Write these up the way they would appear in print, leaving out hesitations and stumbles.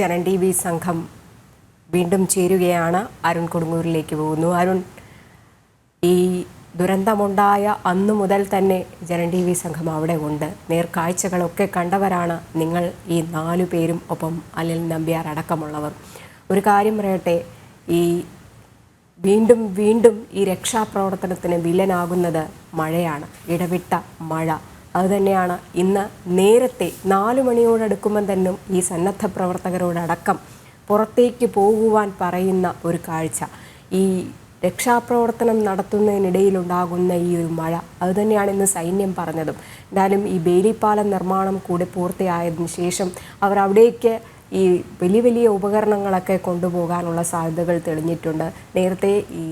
Janam T V സംഘം വീണ്ടും ചേരുകയാണ്. അരുൺ കൊടുങ്ങൂരിലേക്ക് പോകുന്നു. അരുൺ, ഈ ദുരന്തമുണ്ടായ അന്നു മുതൽ തന്നെ ജനൻ ടി വി സംഘം അവിടെ ഉണ്ട്. നേർക്കാഴ്ചകളൊക്കെ കണ്ടവരാണ് നിങ്ങൾ ഈ 4 പേരും, ഒപ്പം അനിൽ നമ്പ്യാർ അടക്കമുള്ളവർ. ഒരു കാര്യം പറയട്ടെ, ഈ വീണ്ടും ഈ രക്ഷാപ്രവർത്തനത്തിന് വില്ലനാകുന്നത് മഴയാണ്. ഇടവിട്ട മഴ. അതുതന്നെയാണ് ഇന്ന് നേരത്തെ 4 മണിയോടടുക്കുമ്പം തന്നെ ഈ സന്നദ്ധ പ്രവർത്തകരോടടക്കം പുറത്തേക്ക് പോകുവാൻ പറയുന്ന ഒരു കാഴ്ച. ഈ രക്ഷാപ്രവർത്തനം നടത്തുന്നതിനിടയിലുണ്ടാകുന്ന ഈ ഒരു മഴ, അതുതന്നെയാണ് ഇന്ന് സൈന്യം പറഞ്ഞതും. എന്തായാലും ഈ ബേലിപ്പാലം നിർമ്മാണം കൂടി പൂർത്തിയായതിനു ശേഷം അവർ അവിടേക്ക് ഈ വലിയ ഉപകരണങ്ങളൊക്കെ കൊണ്ടുപോകാനുള്ള സാധ്യതകൾ തെളിഞ്ഞിട്ടുണ്ട്. നേരത്തെ ഈ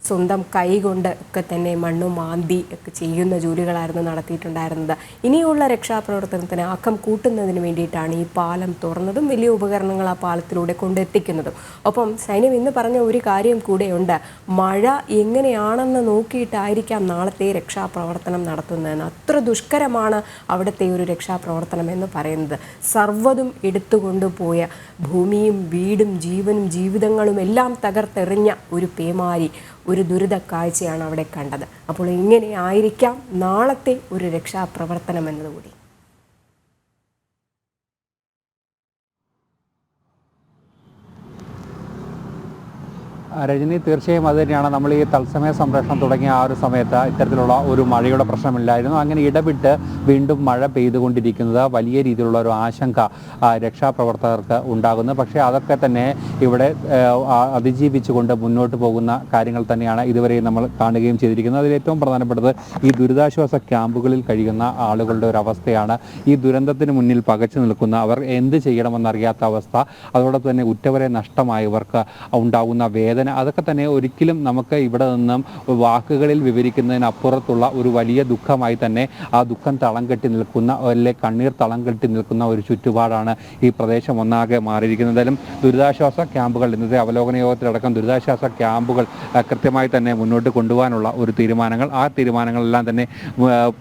സ്വന്തം കൈകൊണ്ട് ഒക്കെ തന്നെ മണ്ണ് മാന്തി ഒക്കെ ചെയ്യുന്ന ജോലികളായിരുന്നു നടത്തിയിട്ടുണ്ടായിരുന്നത്. ഇനിയുള്ള രക്ഷാപ്രവർത്തനത്തിന് ആക്കം കൂട്ടുന്നതിന് വേണ്ടിയിട്ടാണ് ഈ പാലം തുറന്നതും വലിയ ഉപകരണങ്ങൾ ആ പാലത്തിലൂടെ കൊണ്ടെത്തിക്കുന്നതും. ഒപ്പം സൈന്യം ഇന്ന് പറഞ്ഞ ഒരു കാര്യം കൂടെയുണ്ട്, മഴ എങ്ങനെയാണെന്ന് നോക്കിയിട്ടായിരിക്കാം നാളത്തെ രക്ഷാപ്രവർത്തനം നടത്തുന്നതെന്ന്. അത്ര ദുഷ്കരമാണ് അവിടുത്തെ ഒരു രക്ഷാപ്രവർത്തനം എന്ന് പറയുന്നത്. സർവ്വതും എടുത്തുകൊണ്ടുപോയ ഭൂമിയും വീടും ജീവനും ജീവിതങ്ങളും എല്ലാം തകർത്തെറിഞ്ഞ ഒരു പേമാരി, ഒരു ദുരിത കാഴ്ചയാണ് അവിടെ കണ്ടത്. അപ്പോൾ എങ്ങനെയായിരിക്കാം നാളത്തെ ഒരു രക്ഷാപ്രവർത്തനം എന്നതുകൂടി. രജനി, തീർച്ചയായും അത് തന്നെയാണ്. നമ്മൾ ഈ തത്സമയ സംപ്രേഷണം തുടങ്ങിയ ആ ഒരു സമയത്ത് ഇത്തരത്തിലുള്ള ഒരു മഴയുടെ പ്രശ്നമില്ലായിരുന്നു. അങ്ങനെ ഇടവിട്ട് വീണ്ടും മഴ പെയ്തുകൊണ്ടിരിക്കുന്നത് വലിയ രീതിയിലുള്ള ഒരു ആശങ്ക രക്ഷാപ്രവർത്തകർക്ക് ഉണ്ടാകുന്നു. പക്ഷേ അതൊക്കെ തന്നെ ഇവിടെ അതിജീവിച്ചുകൊണ്ട് മുന്നോട്ട് പോകുന്ന കാര്യങ്ങൾ തന്നെയാണ് ഇതുവരെ നമ്മൾ കാണുകയും ചെയ്തിരിക്കുന്നത്. അതിൽ ഏറ്റവും പ്രധാനപ്പെട്ടത് ഈ ദുരിതാശ്വാസ ക്യാമ്പുകളിൽ കഴിയുന്ന ആളുകളുടെ ഒരു അവസ്ഥയാണ്. ഈ ദുരന്തത്തിന് മുന്നിൽ പകച്ചു നിൽക്കുന്ന അവർ എന്ത് ചെയ്യണമെന്നറിയാത്ത അവസ്ഥ, അതോടൊപ്പം തന്നെ ഉറ്റവരെ നഷ്ടമായവർക്ക് ഉണ്ടാകുന്ന വേദന, അതൊക്കെ തന്നെ ഒരിക്കലും നമുക്ക് ഇവിടെ നിന്നും വാക്കുകളിൽ വിവരിക്കുന്നതിനപ്പുറത്തുള്ള ഒരു വലിയ ദുഃഖമായി തന്നെ ആ ദുഃഖം തളം കെട്ടി നിൽക്കുന്ന, അല്ലെങ്കിൽ കണ്ണീർ തളം കെട്ടി നിൽക്കുന്ന ഒരു ചുറ്റുപാടാണ് ഈ പ്രദേശം ഒന്നാകെ മാറിയിരിക്കുന്നത്. എന്തായാലും ദുരിതാശ്വാസ ക്യാമ്പുകൾ, ഇന്നത്തെ അവലോകന യോഗത്തിലടക്കം ദുരിതാശ്വാസ ക്യാമ്പുകൾ കൃത്യമായി തന്നെ മുന്നോട്ട് കൊണ്ടുപോകാനുള്ള ഒരു ആ തീരുമാനങ്ങളെല്ലാം തന്നെ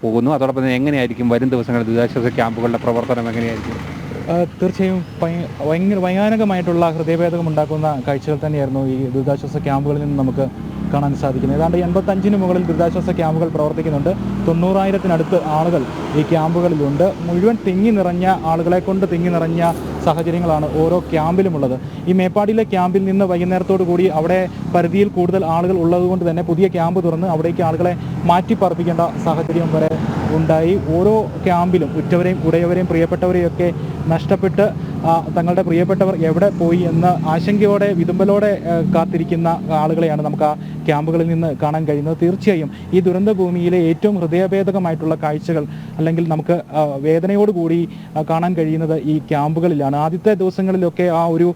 പോകുന്നു. അതോടൊപ്പം തന്നെ എങ്ങനെയായിരിക്കും വരും ദിവസങ്ങളിൽ ദുരിതാശ്വാസ ക്യാമ്പുകളുടെ പ്രവർത്തനം എങ്ങനെയായിരിക്കും? തീർച്ചയായും ഭയാനകമായിട്ടുള്ള ഹൃദയഭേദകം ഉണ്ടാക്കുന്ന കാഴ്ചകൾ തന്നെയായിരുന്നു ഈ ദുരിതാശ്വാസ ക്യാമ്പുകളിൽ നിന്ന് നമുക്ക് കാണാൻ സാധിക്കുന്നത്. ഏതാണ്ട് 85-ന് മുകളിൽ ദുരിതാശ്വാസ ക്യാമ്പുകൾ പ്രവർത്തിക്കുന്നുണ്ട്. 90,000-നടുത്ത് ആളുകൾ ഈ ക്യാമ്പുകളിലുണ്ട്. മുഴുവൻ തിങ്ങി നിറഞ്ഞ ആളുകളെ കൊണ്ട് തിങ്ങി നിറഞ്ഞ സാഹചര്യങ്ങളാണ് ഓരോ ക്യാമ്പിലുമുള്ളത്. ഈ മേപ്പാടിയിലെ ക്യാമ്പിൽ നിന്ന് വൈകുന്നേരത്തോടു കൂടി അവിടെ പരിധിയിൽ കൂടുതൽ ആളുകൾ ഉള്ളതുകൊണ്ട് തന്നെ പുതിയ ക്യാമ്പ് തുറന്ന് അവിടേക്ക് ആളുകളെ മാറ്റിപ്പാർപ്പിക്കേണ്ട സാഹചര്യം വരെ ഉണ്ടായി. ഓരോ ക്യാമ്പിലും ഉറ്റവരെയും ഉടയവരെയും പ്രിയപ്പെട്ടവരെയൊക്കെ നഷ്ടപ്പെട്ട് തങ്ങളുടെ പ്രിയപ്പെട്ടവർ എവിടെ പോയി എന്ന് ആശങ്കയോടെ വിതുമ്പലോടെ കാത്തിരിക്കുന്ന ആളുകളെയാണ് നമുക്ക് ആ ക്യാമ്പുകളിൽ നിന്ന് കാണാൻ കഴിയുന്നത്. തീർച്ചയായും ഈ ദുരന്ത ഭൂമിയിലെ ഏറ്റവും ഹൃദയഭേദകമായിട്ടുള്ള കാഴ്ചകൾ, അല്ലെങ്കിൽ നമുക്ക് വേദനയോടുകൂടി കാണാൻ കഴിയുന്നത് ഈ ക്യാമ്പുകളിലാണ്. ആദ്യത്തെ ദിവസങ്ങളിലൊക്കെ ആ ഒരു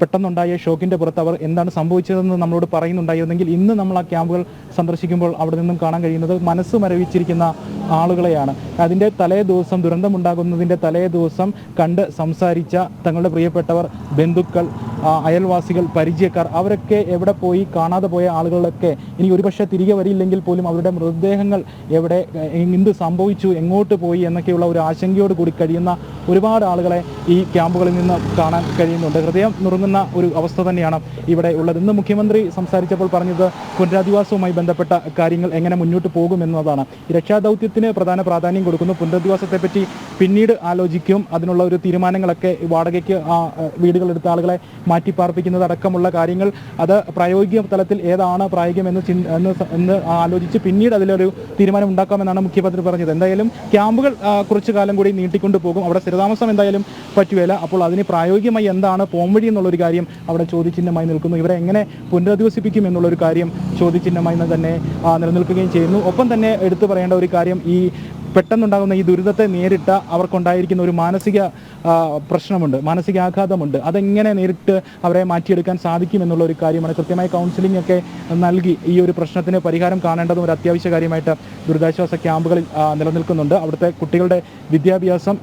പെട്ടെന്നുണ്ടായ ഷോക്കിൻ്റെ പുറത്ത് അവർ എന്താണ് സംഭവിച്ചതെന്ന് നമ്മളോട് പറയുന്നുണ്ടായിരുന്നെങ്കിൽ ഇന്ന് നമ്മൾ ആ ക്യാമ്പുകൾ സന്ദർശിക്കുമ്പോൾ അവിടെ നിന്നും കാണാൻ കഴിയുന്നത് മനസ്സ് മരവിച്ചിരിക്കുന്ന ആളുകളെയാണ്. അതിൻ്റെ തലേ ദിവസം, ദുരന്തമുണ്ടാകുന്നതിൻ്റെ തലേ ദിവസം കണ്ട് സംസാരിച്ച തങ്ങളുടെ പ്രിയപ്പെട്ടവർ, ബന്ധുക്കൾ, അയൽവാസികൾ, പരിചയക്കാർ, അവരൊക്കെ എവിടെ പോയി, കാണാതെ പോയ ആളുകളൊക്കെ ഇനി ഒരുപക്ഷെ തിരികെ വരില്ലെങ്കിൽ പോലും അവരുടെ മൃതദേഹങ്ങൾ എവിടെ, എന്ത് സംഭവിച്ചു, എങ്ങോട്ട് പോയി എന്നൊക്കെയുള്ള ഒരു ആശങ്കയോട് കൂടി കഴിയുന്ന ഒരുപാട് ആളുകളെ ഈ ക്യാമ്പുകളിൽ നിന്ന് കാണാൻ കഴിയുന്നുണ്ട്. ഹൃദയം നുറുങ്ങുന്ന ഒരു അവസ്ഥ തന്നെയാണ് ഇവിടെ ഉള്ളത്. ഇന്ന് മുഖ്യമന്ത്രി സംസാരിച്ചപ്പോൾ പറഞ്ഞത് പുനരധിവാസവുമായി ബന്ധപ്പെട്ട കാര്യങ്ങൾ എങ്ങനെ മുന്നോട്ട് പോകുമെന്നതാണ്. ഈ രക്ഷാദൗത്യത്തിന് പ്രധാന പ്രാധാന്യം കൊടുക്കുന്നു. പുനരധിവാസത്തെപ്പറ്റി പിന്നീട് ആലോചിക്കും. അതിനുള്ള ഒരു തീരുമാനങ്ങളൊക്കെ വാടകയ്ക്ക് വീടുകളെടുത്ത ആളുകളെ മാറ്റിപ്പാർപ്പിക്കുന്നത് അടക്കമുള്ള കാര്യങ്ങൾ, അത് പ്രായോഗിക തലത്തിൽ ഏതാണ് പ്രായോഗികമെന്ന് ആലോചിച്ച് പിന്നീട് അതിലൊരു തീരുമാനം ഉണ്ടാക്കാമെന്നാണ് മുഖ്യമന്ത്രി പറഞ്ഞത്. എന്തായാലും ക്യാമ്പുകൾ കുറച്ചു കാലം കൂടി നീട്ടിക്കൊണ്ടു പോകും. അവിടെ സ്ഥിരതാമസം എന്തായാലും പറ്റുകയില്ല. അപ്പോൾ അതിന് പ്രായോഗികമായി എന്താണ് പോംവഴി എന്നുള്ളൊരു കാര്യം അവിടെ ചോദ്യചിഹ്നമായി നിൽക്കുന്നു. ഇവരെ എങ്ങനെ പുനരധിവസിപ്പിക്കും എന്നുള്ളൊരു കാര്യം ചോദ്യചിഹ്നമായി തന്നെ നിലനിൽക്കുകയും ചെയ്യുന്നു. ഒപ്പം തന്നെ എടുത്തു പറയേണ്ട ഒരു കാര്യം, ഈ പെട്ടെന്നുണ്ടാകുന്ന ഈ ദുരിതത്തെ നേരിട്ട അവർക്കുണ്ടായിരിക്കുന്ന ഒരു മാനസിക പ്രശ്നമുണ്ട്, മാനസികാഘാതമുണ്ട്. അതെങ്ങനെ നേരിട്ട് അവരെ മാറ്റിയെടുക്കാൻ സാധിക്കും എന്നുള്ള ഒരു കാര്യമാണ്. കൃത്യമായി കൗൺസിലിംഗ് ഒക്കെ നൽകി ഈ ഒരു പ്രശ്നത്തിന് പരിഹാരം കാണേണ്ടതും ഒരു അത്യാവശ്യ കാര്യമായിട്ട് ദുരിതാശ്വാസ ക്യാമ്പുകളിൽ നിലനിൽക്കുന്നുണ്ട്. അവിടുത്തെ കുട്ടികളുടെ വിദ്യാഭ്യാസം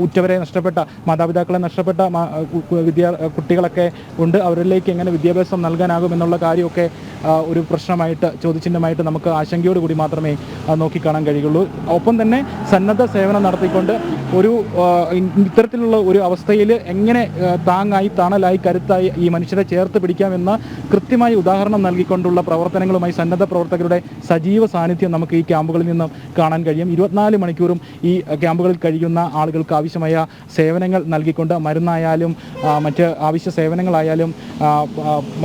ഉറ്റവരെ നഷ്ടപ്പെട്ട, മാതാപിതാക്കളെ നഷ്ടപ്പെട്ട കുട്ടികളൊക്കെ ഉണ്ട്. അവരിലേക്ക് എങ്ങനെ വിദ്യാഭ്യാസം നൽകാനാകും എന്നുള്ള കാര്യമൊക്കെ ഒരു പ്രശ്നമായിട്ട്, ചോദ്യചിഹ്നമായിട്ട് നമുക്ക് ആശങ്കയോടുകൂടി മാത്രമേ നോക്കിക്കാണാൻ കഴിയുള്ളൂ. ഒപ്പം തന്നെ സന്നദ്ധ സേവനം നടത്തിക്കൊണ്ട് ഒരു ഇത്തരത്തിലുള്ള ഒരു അവസ്ഥയിൽ എങ്ങനെ താങ്ങായി, തണലായി, കരുത്തായി ഈ മനുഷ്യരെ ചേർത്ത് പിടിക്കാമെന്ന കൃത്യമായി ഉദാഹരണം നൽകിക്കൊണ്ടുള്ള പ്രവർത്തനങ്ങളുമായി സന്നദ്ധ പ്രവർത്തകരുടെ സജീവ സാന്നിധ്യം നമുക്ക് ഈ ക്യാമ്പുകളിൽ നിന്നും കാണാൻ കഴിയും. 24 മണിക്കൂറും ഈ ക്യാമ്പുകളിൽ കഴിയുന്ന ആളുകൾക്ക് ആവശ്യമായ സേവനങ്ങൾ നൽകിക്കൊണ്ട് മരുന്നായാലും മറ്റ് ആവശ്യ സേവനങ്ങളായാലും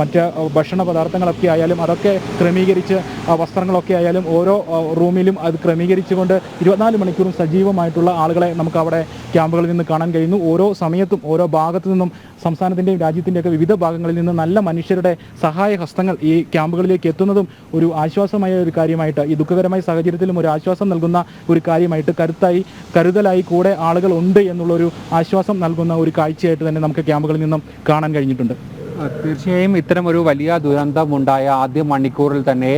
മറ്റ് ഭക്ഷണ പദാർത്ഥങ്ങളൊക്കെ ആയാലും അതൊക്കെ ക്രമീകരിച്ച് വസ്ത്രങ്ങളൊക്കെ ആയാലും ഓരോ റൂമിലും അത് ക്രമീകരിച്ചുകൊണ്ട് 24 മണിക്കൂറും സജീവമായിട്ടുള്ള ആളുകളെ നമുക്ക് അവിടെ ക്യാമ്പുകളിൽ നിന്ന് കാണാൻ കഴിയുന്നു. ഓരോ സമയത്തും ഓരോ ഭാഗത്തു നിന്നും സംസ്ഥാനത്തിൻ്റെയും രാജ്യത്തിൻ്റെയൊക്കെ വിവിധ ഭാഗങ്ങളിൽ നിന്ന് നല്ല മനുഷ്യരുടെ സഹായ ഹസ്തങ്ങൾ ഈ ക്യാമ്പുകളിലേക്ക് എത്തുന്നതും ഒരു ആശ്വാസമായ ഒരു കാര്യമായിട്ട്, ഈ ദുഃഖകരമായ സാഹചര്യത്തിലും ഒരു ആശ്വാസം നൽകുന്ന ഒരു കാര്യമായിട്ട്, കരുതലായി കൂടെ ആളുകൾ ഉണ്ട് എന്നുള്ളൊരു ആശ്വാസം നൽകുന്ന ഒരു കാഴ്ചയായിട്ട് തന്നെ നമുക്ക് ക്യാമ്പുകളിൽ നിന്നും കാണാൻ കഴിഞ്ഞിട്ടുണ്ട്. തീർച്ചയായും ഇത്തരമൊരു വലിയ ദുരന്തമുണ്ടായ ആദ്യ മണിക്കൂറിൽ തന്നെ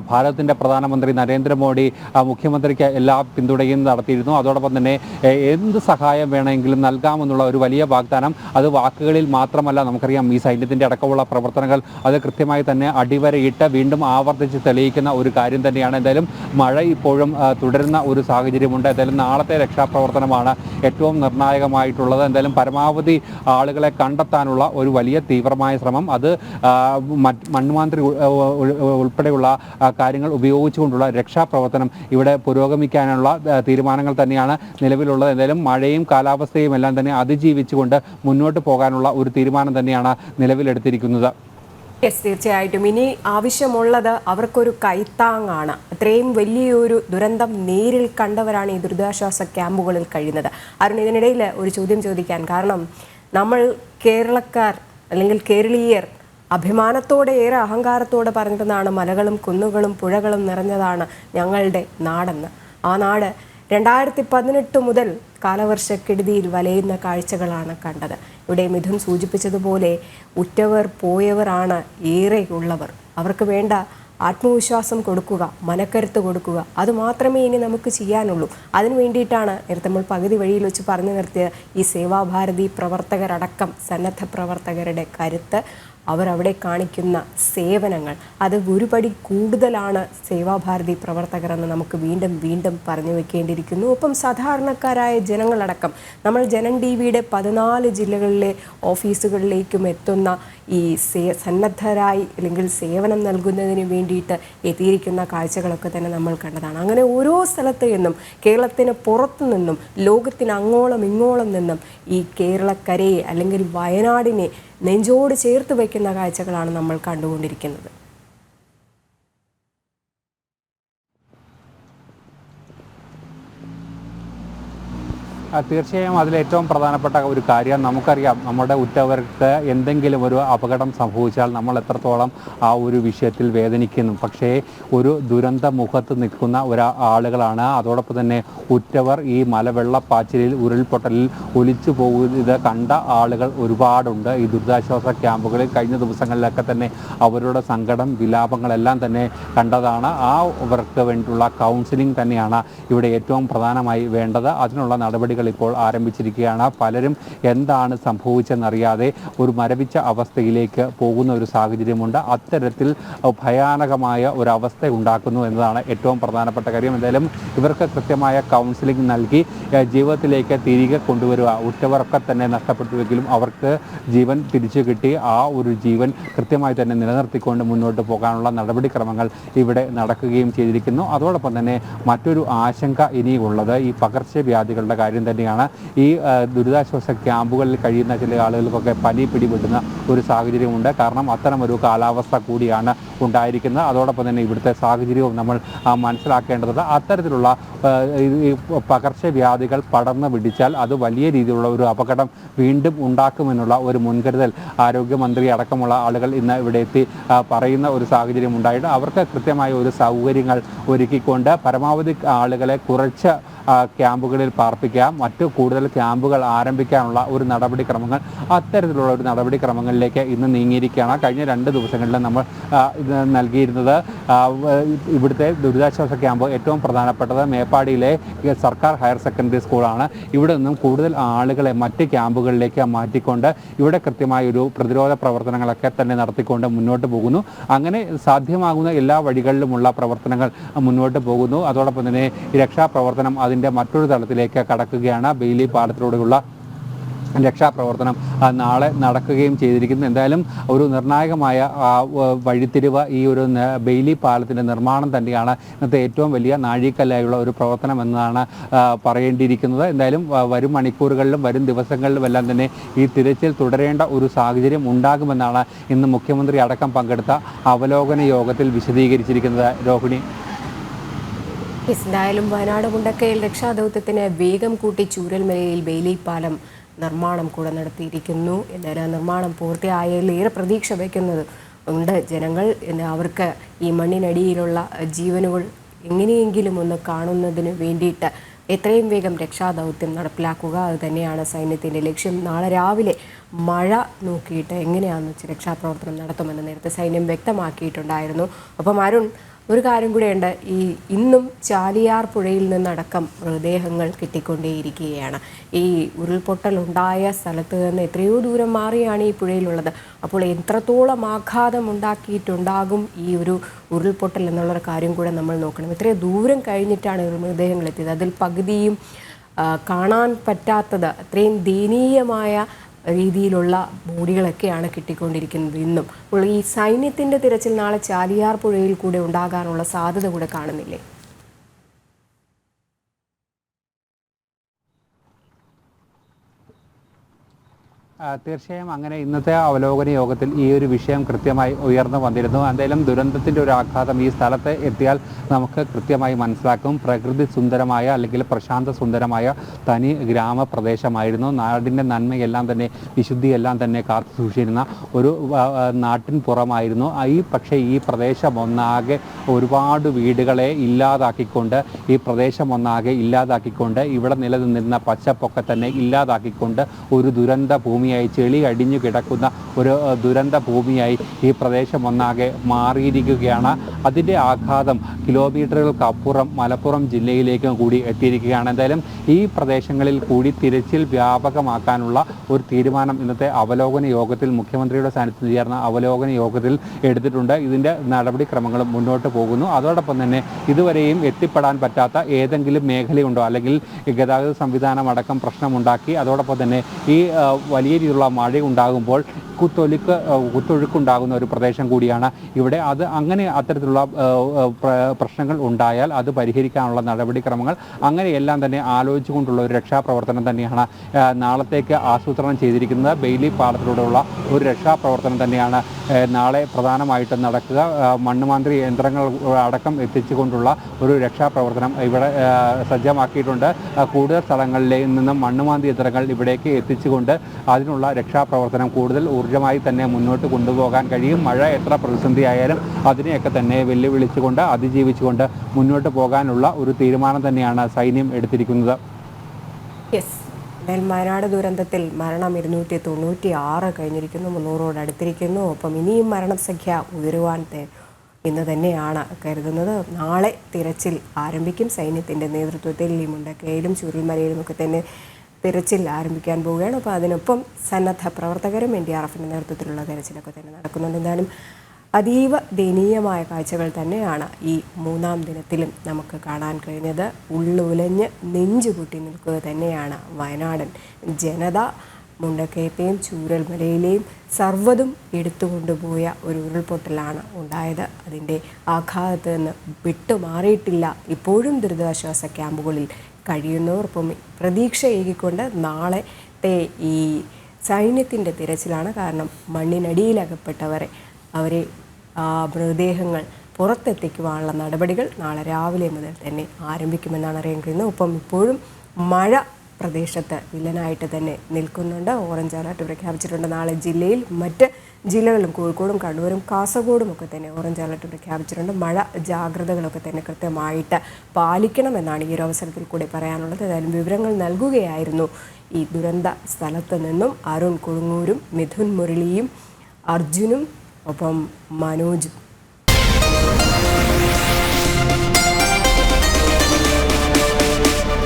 ഭാരതത്തിൻ്റെ പ്രധാനമന്ത്രി നരേന്ദ്രമോദി മുഖ്യമന്ത്രിക്ക് എല്ലാ പിന്തുണയും നടത്തിയിരുന്നു. അതോടൊപ്പം തന്നെ എന്ത് സഹായം വേണമെങ്കിലും നൽകാമെന്നുള്ള ഒരു വലിയ വാഗ്ദാനം, അത് വാക്കുകളിൽ മാത്രമല്ല, നമുക്കറിയാം ഈ സൈന്യത്തിൻ്റെ അടക്കമുള്ള പ്രവർത്തനങ്ങൾ അത് കൃത്യമായി തന്നെ അടിവരയിട്ട് വീണ്ടും ആവർത്തിച്ച് തെളിയിക്കുന്ന ഒരു കാര്യം തന്നെയാണ്. എന്തായാലും മഴ ഇപ്പോഴും തുടരുന്ന ഒരു സാഹചര്യമുണ്ട്. എന്തായാലും നാളത്തെ രക്ഷാപ്രവർത്തനമാണ് ഏറ്റവും നിർണായകമായിട്ടുള്ളത്. എന്തായാലും പരമാവധി ആളുകളെ കണ്ടെത്താനുള്ള ഒരു വലിയ തീവ്രമായ ശ്രമം, അത് മണ്ണുമാന്ത്രി ഉൾപ്പെടെയുള്ള കാര്യങ്ങൾ ഉപയോഗിച്ചുകൊണ്ടുള്ള രക്ഷാപ്രവർത്തനം ഇവിടെ പുരോഗമിക്കാനുള്ള തീരുമാനങ്ങൾ തന്നെയാണ് നിലവിലുള്ളത്. എന്തായാലും മഴയും കാലാവസ്ഥയും എല്ലാം തന്നെ അതിജീവിച്ചുകൊണ്ട് മുന്നോട്ട് പോകാനുള്ള ഒരു തീരുമാനം തന്നെയാണ് നിലവിലെടുത്തിരിക്കുന്നത്. തീർച്ചയായിട്ടും ഇനി ആവശ്യമുള്ളത് അവർക്കൊരു കൈത്താങ്ങാണ്. അത്രയും വലിയൊരു ദുരന്തം നേരിൽ കണ്ടവരാണ് ഈ ദുരിതാശ്വാസ ക്യാമ്പുകളിൽ കഴിയുന്നത്. അരുൺ, ഇതിനിടയിൽ ഒരു ചോദ്യം ചോദിക്കാൻ കാരണം, നമ്മൾ കേരളക്കാർ അല്ലെങ്കിൽ കേരളീയർ അഭിമാനത്തോടെ, ഏറെ അഹങ്കാരത്തോടെ പറഞ്ഞതാണ് മലകളും കുന്നുകളും പുഴകളും നിറഞ്ഞതാണ് ഞങ്ങളുടെ നാടെന്ന്. ആ നാട് 2018 മുതൽ കാലവർഷക്കെടുതിയിൽ വലയുന്ന കാഴ്ചകളാണ് കണ്ടത്. ഇവിടെ മിഥുൻ സൂചിപ്പിച്ചതുപോലെ ഉറ്റവർ പോയവരാണ് ഏറെ ഉള്ളവർ. അവർക്ക് വേണ്ട ആത്മവിശ്വാസം കൊടുക്കുക, മനക്കരുത്ത് കൊടുക്കുക, അതുമാത്രമേ ഇനി നമുക്ക് ചെയ്യാനുള്ളൂ. അതിനു വേണ്ടിയിട്ടാണ് നേരത്തെ നമ്മൾ പകുതി വഴിയിൽ വെച്ച് പറഞ്ഞു നിർത്തിയ ഈ സേവാഭാരതി പ്രവർത്തകരടക്കം സന്നദ്ധ പ്രവർത്തകരുടെ കരുത്ത്, അവരവിടെ കാണിക്കുന്ന സേവനങ്ങൾ, അത് ഒരുപടി കൂടുതലാണ് സേവാഭാരതി പ്രവർത്തകരെന്ന് നമുക്ക് വീണ്ടും വീണ്ടും പറഞ്ഞു വെക്കേണ്ടിയിരിക്കുന്നു. ഒപ്പം സാധാരണക്കാരായ ജനങ്ങളടക്കം നമ്മൾ ജനം ടിവിയുടെ 14 ജില്ലകളിലെ ഓഫീസുകളിലേക്കും എത്തുന്ന ഈ സന്നദ്ധരായി അല്ലെങ്കിൽ സേവനം നൽകുന്നതിന് വേണ്ടിയിട്ട് എത്തിയിരിക്കുന്ന കാഴ്ചകളൊക്കെ തന്നെ നമ്മൾ കണ്ടതാണ്. അങ്ങനെ ഓരോ സ്ഥലത്ത് നിന്നും, കേരളത്തിന് പുറത്തു നിന്നും, ലോകത്തിന് അങ്ങോളം ഇങ്ങോളം നിന്നും ഈ കേരളക്കരയെ അല്ലെങ്കിൽ വയനാടിനെ നെഞ്ചോട് ചേർത്ത് വയ്ക്കുന്ന കാഴ്ചകളാണ് നമ്മൾ കണ്ടുകൊണ്ടിരിക്കുന്നത്. തീർച്ചയായും അതിലേറ്റവും പ്രധാനപ്പെട്ട ഒരു കാര്യം, നമുക്കറിയാം നമ്മുടെ ഉറ്റവർക്ക് എന്തെങ്കിലും ഒരു അപകടം സംഭവിച്ചാൽ നമ്മൾ എത്രത്തോളം ആ ഒരു വിഷയത്തിൽ വേദനിക്കുന്നു. പക്ഷേ ഒരു ദുരന്ത മുഖത്ത് നിൽക്കുന്ന ആളുകളാണ്. അതോടൊപ്പം തന്നെ ഉറ്റവർ ഈ മലവെള്ളപ്പാച്ചിലിൽ, ഉരുൾപൊട്ടലിൽ ഒലിച്ചു പോകുന്നത് കണ്ട ആളുകൾ ഒരുപാടുണ്ട്. ഈ ദുരിതാശ്വാസ ക്യാമ്പുകളിൽ കഴിഞ്ഞ ദിവസങ്ങളിലൊക്കെ തന്നെ അവരുടെ സങ്കടം, വിലാപങ്ങളെല്ലാം തന്നെ കണ്ടതാണ്. അവർക്ക് വേണ്ടിയുള്ള കൗൺസിലിംഗ് തന്നെയാണ് ഇവിടെ ഏറ്റവും പ്രധാനമായി വേണ്ടത്. അതിനുള്ള നടപടികൾ ഇപ്പോൾ ആരംഭിച്ചിരിക്കുകയാണ്. പലരും എന്താണ് സംഭവിച്ചെന്നറിയാതെ ഒരു മരവിച്ച അവസ്ഥയിലേക്ക് പോകുന്ന ഒരു സാഹചര്യമുണ്ട്. അത്തരത്തിൽ ഭയാനകമായ ഒരു അവസ്ഥ ഉണ്ടാക്കുന്നു എന്നതാണ് ഏറ്റവും പ്രധാനപ്പെട്ട കാര്യം. എന്തായാലും ഇവർക്ക് കൃത്യമായ കൗൺസിലിംഗ് നൽകി ജീവിതത്തിലേക്ക് തിരികെ കൊണ്ടുവരിക. ഉറ്റവരൊക്കെ തന്നെ നഷ്ടപ്പെട്ടുവെങ്കിലും അവർക്ക് ജീവൻ തിരിച്ചു കിട്ടി. ആ ഒരു ജീവൻ കൃത്യമായി തന്നെ നിലനിർത്തിക്കൊണ്ട് മുന്നോട്ട് പോകാനുള്ള നടപടിക്രമങ്ങൾ ഇവിടെ നടക്കുകയും ചെയ്തിരിക്കുന്നു. അതോടൊപ്പം തന്നെ മറ്റൊരു ആശങ്ക ഇനിയുള്ളത് ഈ പകർച്ചവ്യാധികളുടെ കാര്യം തന്നെയാണ്. ഈ ദുരിതാശ്വാസ ക്യാമ്പുകളിൽ കഴിയുന്ന ചില ആളുകൾക്കൊക്കെ പനി പിടിപെടുന്ന ഒരു സാഹചര്യമുണ്ട്. കാരണം അത്തരം ഒരു കാലാവസ്ഥ കൂടിയാണ് ഉണ്ടായിരിക്കുന്നത്. അതോടൊപ്പം തന്നെ ഇവിടുത്തെ സാഹചര്യവും നമ്മൾ മനസ്സിലാക്കേണ്ടത്. അത്തരത്തിലുള്ള ഈ പകർച്ചവ്യാധികൾ പടർന്നു പിടിച്ചാൽ അത് വലിയ രീതിയിലുള്ള ഒരു അപകടം വീണ്ടും ഉണ്ടാക്കുമെന്നുള്ള ഒരു മുൻകരുതൽ ആരോഗ്യമന്ത്രി അടക്കമുള്ള ആളുകൾ ഇന്ന് ഇവിടെ എത്തി പറയുന്ന ഒരു സാഹചര്യം ഉണ്ടായിട്ട് അവർക്ക് കൃത്യമായ ഒരു സൗകര്യങ്ങൾ ഒരുക്കിക്കൊണ്ട് പരമാവധി ആളുകളെ കുറച്ച് ക്യാമ്പുകളിൽ പാർപ്പിക്കാം, മറ്റു കൂടുതൽ ക്യാമ്പുകൾ ആരംഭിക്കാനുള്ള ഒരു നടപടിക്രമങ്ങൾ അത്തരത്തിലുള്ള ഒരു നടപടിക്രമങ്ങളിലേക്ക് ഇന്ന് നീങ്ങിയിരിക്കുകയാണ്. കഴിഞ്ഞ 2 ദിവസങ്ങളിൽ നമ്മൾ ഇത് നൽകിയിരുന്നത് ഇവിടുത്തെ ദുരിതാശ്വാസ ക്യാമ്പ് ഏറ്റവും പ്രധാനപ്പെട്ടത് മേപ്പാടിയിലെ സർക്കാർ ഹയർ സെക്കൻഡറി സ്കൂളാണ്. ഇവിടെ നിന്നും കൂടുതൽ ആളുകളെ മറ്റ് ക്യാമ്പുകളിലേക്ക് മാറ്റിക്കൊണ്ട് ഇവിടെ കൃത്യമായ ഒരു പ്രതിരോധ പ്രവർത്തനങ്ങളൊക്കെ തന്നെ നടത്തിക്കൊണ്ട് മുന്നോട്ട് പോകുന്നു. അങ്ങനെ സാധ്യമാകുന്ന എല്ലാ വഴികളിലുമുള്ള പ്രവർത്തനങ്ങൾ മുന്നോട്ട് പോകുന്നു. അതോടൊപ്പം തന്നെ രക്ഷാപ്രവർത്തനം അതിൻ്റെ മറ്റൊരു തലത്തിലേക്ക് കടക്കുകയാണ്. ബെയിലി പാലത്തിലൂടെയുള്ള രക്ഷാപ്രവർത്തനം നാളെ നടക്കുകയും ചെയ്തിരിക്കുന്നു. എന്തായാലും ഒരു നിർണായകമായ വഴിത്തിരിവ് ഈ ഒരു ബെയിലി പാലത്തിൻ്റെ നിർമ്മാണം തന്നെയാണ് ഇന്നത്തെ ഏറ്റവും വലിയ നാഴികക്കല്ലായുള്ള ഒരു പ്രവർത്തനം എന്നാണ് പറയേണ്ടിയിരിക്കുന്നത്. എന്തായാലും വരും മണിക്കൂറുകളിലും വരും ദിവസങ്ങളിലുമെല്ലാം തന്നെ ഈ തിരച്ചിൽ തുടരേണ്ട ഒരു സാഹചര്യം ഉണ്ടാകുമെന്നാണ് ഇന്ന് മുഖ്യമന്ത്രി അടക്കം പങ്കെടുത്ത അവലോകന യോഗത്തിൽ വിശദീകരിച്ചിരിക്കുന്നത്. രോഹിണി, എന്തായാലും വയനാട് മുണ്ടക്കയിൽ രക്ഷാദൗത്യത്തിന് വേഗം കൂട്ടി ചൂരൽമലയിൽ ബെയിലി പാലം നിർമ്മാണം കൂടെ നടത്തിയിരിക്കുന്നു. എന്തായാലും നിർമ്മാണം പൂർത്തിയായാൽ ഏറെ പ്രതീക്ഷ വയ്ക്കുന്നത് ഉണ്ട് ജനങ്ങൾ. അവർക്ക് ഈ മണ്ണിനടിയിലുള്ള ജീവനുകൾ എങ്ങനെയെങ്കിലും ഒന്ന് കാണുന്നതിന് വേണ്ടിയിട്ട് എത്രയും വേഗം രക്ഷാദൗത്യം നടപ്പിലാക്കുക, അത് തന്നെയാണ് സൈന്യത്തിൻ്റെ ലക്ഷ്യം. നാളെ രാവിലെ മഴ നോക്കിയിട്ട് എങ്ങനെയാണെന്ന് വെച്ച് രക്ഷാപ്രവർത്തനം നടത്തുമെന്ന് നേരത്തെ സൈന്യം വ്യക്തമാക്കിയിട്ടുണ്ടായിരുന്നു. അപ്പം അരുൺ, ഒരു കാര്യം കൂടെയുണ്ട്, ഇന്നും ചാലിയാർ പുഴയിൽ നിന്നടക്കം മൃതദേഹങ്ങൾ കിട്ടിക്കൊണ്ടേയിരിക്കുകയാണ്. ഈ ഉരുൾപൊട്ടലുണ്ടായ സ്ഥലത്ത് നിന്ന് എത്രയോ ദൂരം മാറിയാണ് ഈ പുഴയിലുള്ളത്. അപ്പോൾ എത്രത്തോളം ആഘാതം ഉണ്ടാക്കിയിട്ടുണ്ടാകും ഈ ഒരു ഉരുൾപൊട്ടൽ എന്നുള്ളൊരു കാര്യം കൂടെ നമ്മൾ നോക്കണം. ഇത്രയും ദൂരം കഴിഞ്ഞിട്ടാണ് മൃതദേഹങ്ങൾ എത്തിയത്. അതിൽ പകുതിയും കാണാൻ പറ്റാത്തത്, അത്രയും ദയനീയമായ രീതിയിലുള്ള ബോഡികളൊക്കെയാണ് കിട്ടിക്കൊണ്ടിരിക്കുന്നത് ഇന്നും. അപ്പോൾ ഈ സൈന്യത്തിൻ്റെ തിരച്ചിൽ നാളെ ചാലിയാർ പുഴയിൽ കൂടെ ഉണ്ടാകാനുള്ള സാധ്യത കൂടെ കാണുന്നില്ലേ? തീർച്ചയായും അങ്ങനെ ഇന്നത്തെ അവലോകന യോഗത്തിൽ ഈ ഒരു വിഷയം കൃത്യമായി ഉയർന്നു വന്നിരുന്നു. എന്തായാലും ദുരന്തത്തിൻ്റെ ഒരു ആഘാതം ഈ സ്ഥലത്ത് എത്തിയാൽ നമുക്ക് കൃത്യമായി മനസ്സിലാക്കും. പ്രകൃതി സുന്ദരമായ അല്ലെങ്കിൽ പ്രശാന്ത സുന്ദരമായ തനി ഗ്രാമപ്രദേശമായിരുന്നു. നാടിൻ്റെ നന്മയെല്ലാം തന്നെ വിശുദ്ധിയെല്ലാം തന്നെ കാത്തു സൂക്ഷിച്ചിരുന്ന ഒരു നാട്ടിൻ പുറമായിരുന്നു. പക്ഷേ ഈ പ്രദേശം ഒന്നാകെ ഒരുപാട് വീടുകളെ ഇല്ലാതാക്കിക്കൊണ്ട്, ഈ പ്രദേശം ഒന്നാകെ ഇല്ലാതാക്കിക്കൊണ്ട്, ഇവിടെ നിലനിന്നിരുന്ന പച്ചപ്പൊക്കെ തന്നെ ഇല്ലാതാക്കിക്കൊണ്ട് ഒരു ദുരന്ത ഭൂമിയായി, ചെളി അടിഞ്ഞു കിടക്കുന്ന ഒരു ദുരന്ത ഭൂമിയായി ഈ പ്രദേശം ഒന്നാകെ മാറിയിരിക്കുകയാണ്. അതിൻ്റെ ആഘാതം കിലോമീറ്ററുകൾക്കപ്പുറം മലപ്പുറം ജില്ലയിലേക്കും കൂടി എത്തിയിരിക്കുകയാണ്. എന്തായാലും ഈ പ്രദേശങ്ങളിൽ കൂടി തിരച്ചിൽ വ്യാപകമാക്കാനുള്ള ഒരു തീരുമാനം ഇന്നത്തെ അവലോകന യോഗത്തിൽ മുഖ്യമന്ത്രിയുടെ സാന്നിധ്യത്തിൽ ചേർന്ന അവലോകന യോഗത്തിൽ എടുത്തിട്ടുണ്ട്. ഇതിൻ്റെ നടപടിക്രമങ്ങളും മുന്നോട്ട് പോകുന്നു. അതോടൊപ്പം തന്നെ ഇതുവരെയും എത്തിപ്പെടാൻ പറ്റാത്ത ഏതെങ്കിലും മേഖലയുണ്ടോ, അല്ലെങ്കിൽ ഗതാഗത സംവിധാനം അടക്കം പ്രശ്നമുണ്ടാക്കി, അതോടൊപ്പം തന്നെ ഈ വലിയ രീതിയിലുള്ള മഴ ഉണ്ടാകുമ്പോൾ കുത്തൊഴുക്കുണ്ടാകുന്ന ഒരു പ്രദേശം കൂടിയാണ് ഇവിടെ. അത്തരത്തിലുള്ള പ്രശ്നങ്ങൾ ഉണ്ടായാൽ അത് പരിഹരിക്കാനുള്ള നടപടിക്രമങ്ങൾ അങ്ങനെയെല്ലാം തന്നെ ആലോചിച്ചുകൊണ്ടുള്ള ഒരു രക്ഷാപ്രവർത്തനം തന്നെയാണ് നാളത്തേക്ക് ആസൂത്രണം ചെയ്തിരിക്കുന്നത്. ബെയിലി പാലത്തിലൂടെയുള്ള ഒരു രക്ഷാപ്രവർത്തനം തന്നെയാണ് നാളെ പ്രധാനമായിട്ടും നടക്കുക. മണ്ണുമാന്ത്രി യന്ത്രങ്ങൾ അടക്കം എത്തിച്ചുകൊണ്ടുള്ള ഒരു രക്ഷാപ്രവർത്തനം ഇവിടെ സജ്ജമാക്കിയിട്ടുണ്ട്. കൂടുതൽ സ്ഥലങ്ങളിലെ നിന്നും മണ്ണുമാന്തി യന്ത്രങ്ങൾ ഇവിടേക്ക് എത്തിച്ചുകൊണ്ട് അതിനുള്ള രക്ഷാപ്രവർത്തനം കൂടുതൽ ഊർജ്ജമായി തന്നെ മുന്നോട്ട് കൊണ്ടുപോകാൻ കഴിയും. മഴ എത്ര പ്രതിസന്ധിയായാലും അതിനെയൊക്കെ തന്നെ വെല്ലുവിളിച്ചുകൊണ്ട് അതിജീവിച്ചുകൊണ്ട് മുന്നോട്ട് പോകാനുള്ള ഒരു തീരുമാനം തന്നെയാണ് സൈന്യം എടുത്തിരിക്കുന്നത്. വയനാട് ദുരന്തത്തിൽ മരണം 296 കഴിഞ്ഞിരിക്കുന്നു, 300 അടുത്തിരിക്കുന്നു. ഒപ്പം ഇനിയും മരണസംഖ്യ ഉയരുവാൻ ഇന്ന് തന്നെയാണ് കരുതുന്നത്. നാളെ തിരച്ചിൽ ആരംഭിക്കും. സൈന്യത്തിൻ്റെ നേതൃത്വത്തിൽ ഈ മുണ്ടക്കയിലും ചുരുൾമലയിലുമൊക്കെ തന്നെ തിരച്ചിൽ ആരംഭിക്കാൻ പോവുകയാണ്. അപ്പോൾ അതിനൊപ്പം സന്നദ്ധ പ്രവർത്തകരും NDRFിൻ്റെ നേതൃത്വത്തിലുള്ള തിരച്ചിലൊക്കെ തന്നെ നടക്കുന്നുണ്ട്. എന്തായാലും അതീവ ദയനീയമായ കാഴ്ചകൾ തന്നെയാണ് ഈ 3-ാം ദിനത്തിലും നമുക്ക് കാണാൻ കഴിഞ്ഞത്. ഉള്ളുലഞ്ഞ് നെഞ്ചുപൊട്ടി നിൽക്കുക തന്നെയാണ് വയനാടൻ ജനത. മുണ്ടക്കയത്തെയും ചൂരൽമലയിലെയും സർവ്വതും എടുത്തുകൊണ്ടുപോയ ഒരു ഉരുൾപൊട്ടലാണ് ഉണ്ടായത്. അതിൻ്റെ ആഘാതത്തിൽ നിന്ന് വിട്ടുമാറിയിട്ടില്ല ഇപ്പോഴും ദുരിതാശ്വാസ ക്യാമ്പുകളിൽ കഴിയുന്നവർക്കും പ്രതീക്ഷയേകിക്കൊണ്ട് നാളത്തെ ഈ സൈന്യത്തിൻ്റെ തിരച്ചിലാണ്. കാരണം മണ്ണിനടിയിലകപ്പെട്ടവരെ മൃതദേഹങ്ങൾ പുറത്തെത്തിക്കുവാനുള്ള നടപടികൾ നാളെ രാവിലെ മുതൽ തന്നെ ആരംഭിക്കുമെന്നാണ് അറിയാൻ കഴിയുന്നത്. ഒപ്പം ഇപ്പോഴും മഴ പ്രദേശത്ത് വില്ലനായിട്ട് തന്നെ നിൽക്കുന്നുണ്ട്. ഓറഞ്ച് അലർട്ട് പ്രഖ്യാപിച്ചിട്ടുണ്ട്. നാളെ ജില്ലയിൽ മറ്റ് ജില്ലകളിലും കോഴിക്കോടും കണ്ണൂരും കാസർഗോഡും ഒക്കെ തന്നെ ഓറഞ്ച് അലർട്ട് പ്രഖ്യാപിച്ചിട്ടുണ്ട്. മഴ ജാഗ്രതകളൊക്കെ തന്നെ കൃത്യമായിട്ട് പാലിക്കണമെന്നാണ് ഈ ഒരു അവസരത്തിൽ കൂടി പറയാനുള്ളത്. ഏതായാലും വിവരങ്ങൾ നൽകുകയായിരുന്നു ഈ ദുരന്ത സ്ഥലത്ത് നിന്നും അരുൺ കൊടുങ്ങൂരും മിഥുൻ മുരളിയും അർജുനും ഒപ്പം മനോജും.